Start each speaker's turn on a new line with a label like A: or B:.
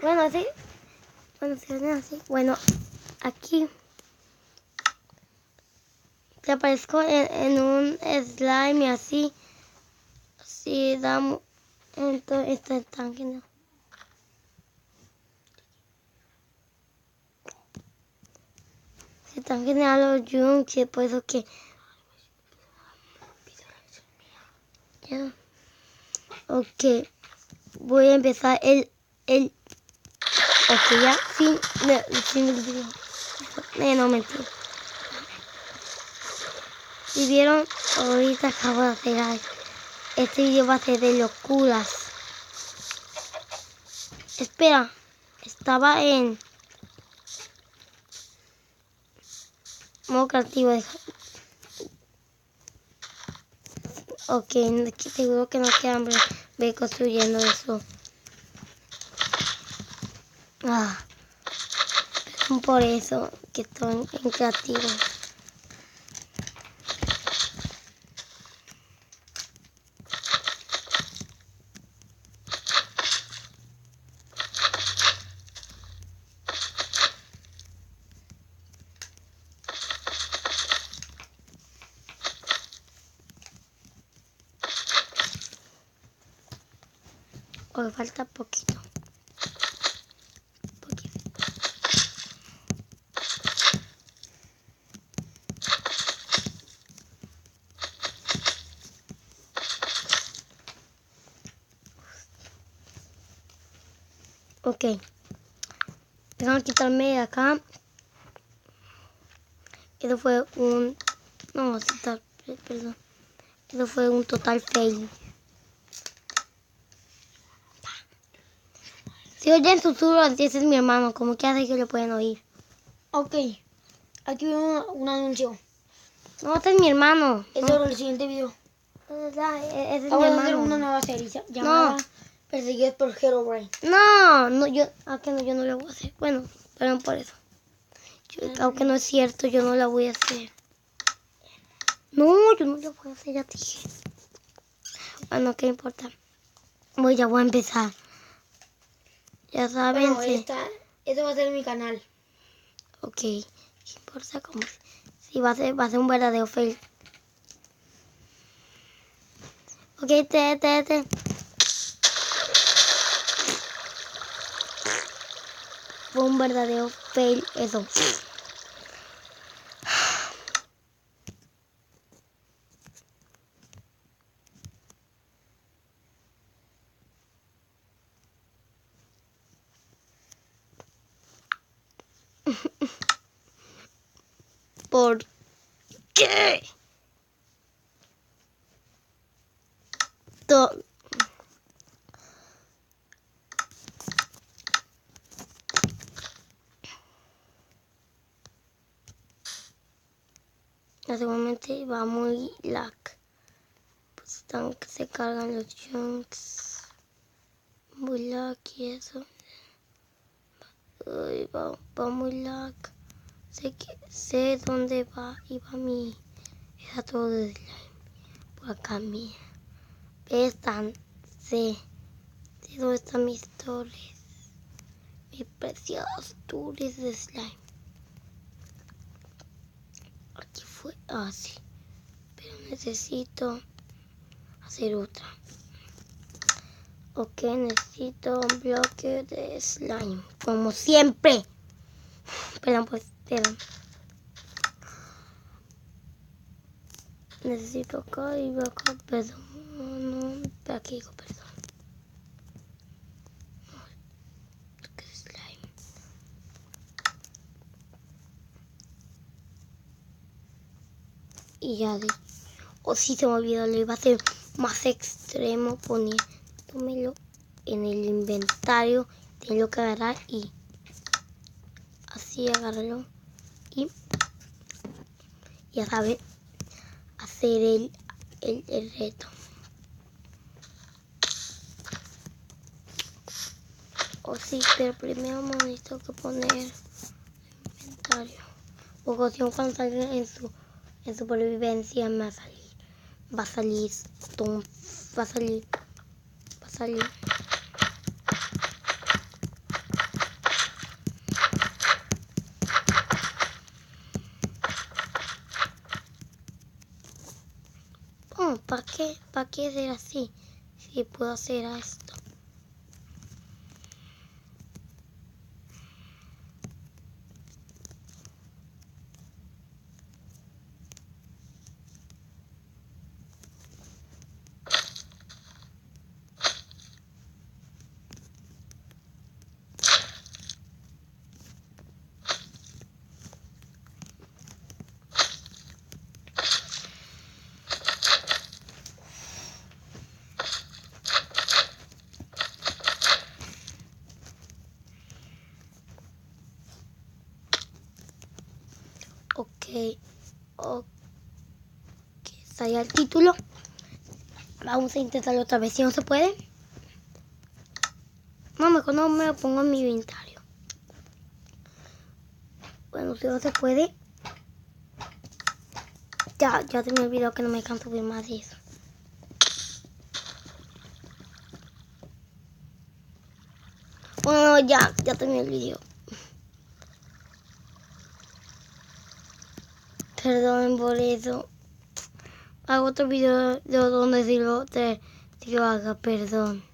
A: Bueno, así. Bueno, se ven así. Bueno, aquí te aparezco en un slime y así. Si damos. Entonces, este es tan genial. Si tan genial los junks, y por eso que. Ya. Ok. Voy a empezar el. Ok, ya. Fin del video. No, mentira. Si vieron, ahorita acabo de hacer algo. Este video va a ser de locuras. Espera, estaba en modo creativo. Ok, seguro que no quedan ver construyendo eso. Por eso que estoy en creativo. Hoy falta poquito. Ok. Tengo que quitarme de acá. Eso fue un... No, perdón. Eso fue un total fail. Si oyen susurros, ese es mi hermano. Como que hace que lo pueden oír.
B: Ok. Aquí veo un anuncio.
A: No, este es mi hermano.
B: Es sobre el siguiente video.
A: Ese es mi
B: Vamos a hacer
A: hermano.
B: una nueva serie llamada Perseguidos por Herobrine.
A: No, yo no lo voy a hacer. Bueno, perdón por eso. Aunque no es cierto, yo no la voy a hacer. No, yo no la voy a hacer, ya te dije. Bueno, ¿qué importa? Ya voy a empezar. Ya saben.
B: Bueno, eso va a ser mi canal.
A: Ok, ¿qué importa? Como si va a ser un verdadero fail. Ok, Fue un verdadero fail eso. ¿Por qué? Seguramente va muy lag. Pues están que se cargan los chunks. Muy lag y eso. Uy, va muy lag. Sé dónde va y va mi. Está todo de slime. Por acá, mira. Sé dónde están mis torres. Mis preciadas torres de slime. Aquí fue así. Pero necesito hacer otra. Ok, necesito un bloque de slime. Como siempre. Perdón. Necesito acá y acá, perdón. No, aquí digo perdón. ¿Qué slime? Y ya de... sí, se me olvidó, lo iba a hacer más extremo poniéndomelo en el inventario. Tengo que agarrar y así agarrarlo y ya saben hacer el reto. Sí, pero primero me necesito que poner inventario. Porque cuando salga en supervivencia me va a salir. No, ¿para qué? ¿Para qué ser así? Si puedo hacer esto. Ok, está ya el título. Vamos a intentarlo otra vez. Si no se puede, no, mejor no me lo pongo en mi inventario. Bueno, si no se puede, ya se me olvidó que no me dejan subir más de eso. Bueno, ya terminé el video. Perdón por eso. Hago otro video de donde si lo haga, perdón.